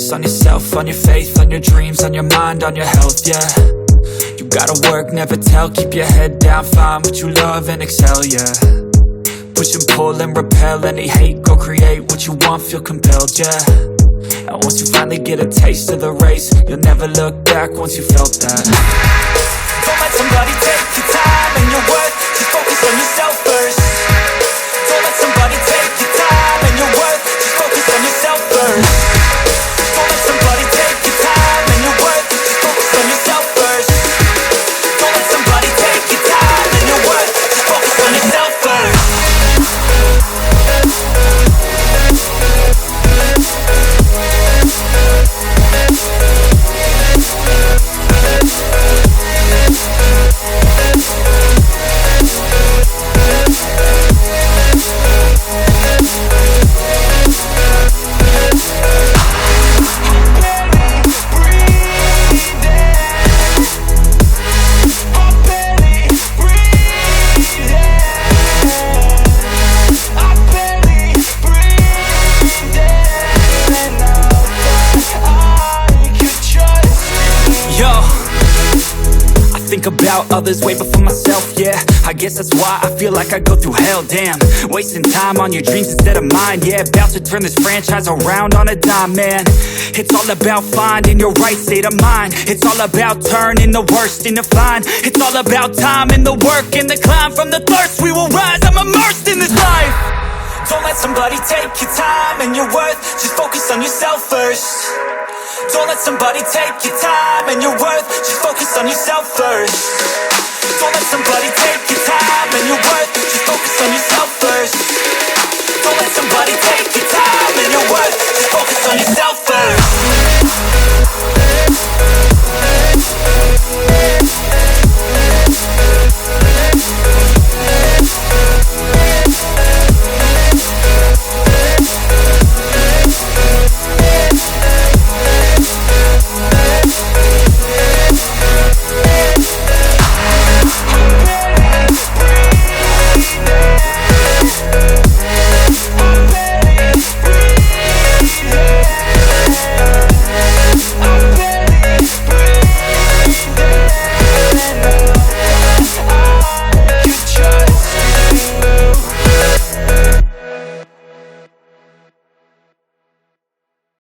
focus on yourself, on your faith, on your dreams, on your mind, on your health, yeah. You gotta work, never tell, keep your head down, find what you love and excel, yeah. Push and pull and repel any hate, go create what you want, feel compelled, yeah. And once you finally get a taste of the race, you'll never look back once you felt that. Don't let somebody take your time and your worth, just focus on yourself first. Don't let somebody take your time and your worth, just focus on yourself first. Don't let somebody take your time and your worth, just focus on yourself first. Don't let somebody take your time and your worth, just focus on yourself first. Think about others way before myself, yeah. I guess that's why I feel like I go through hell, damn. Wasting time on your dreams instead of mine, yeah. About to turn this franchise around on a dime, man. It's all about finding your right state of mind. It's all about turning the worst into fine. It's all about time and the work and the climb. From the thirst we will rise, I'm immersed in this life. Don't let somebody take your time and your worth, just focus on yourself first. Don't let somebody take your time and your worth, just focus on yourself first. Don't let somebody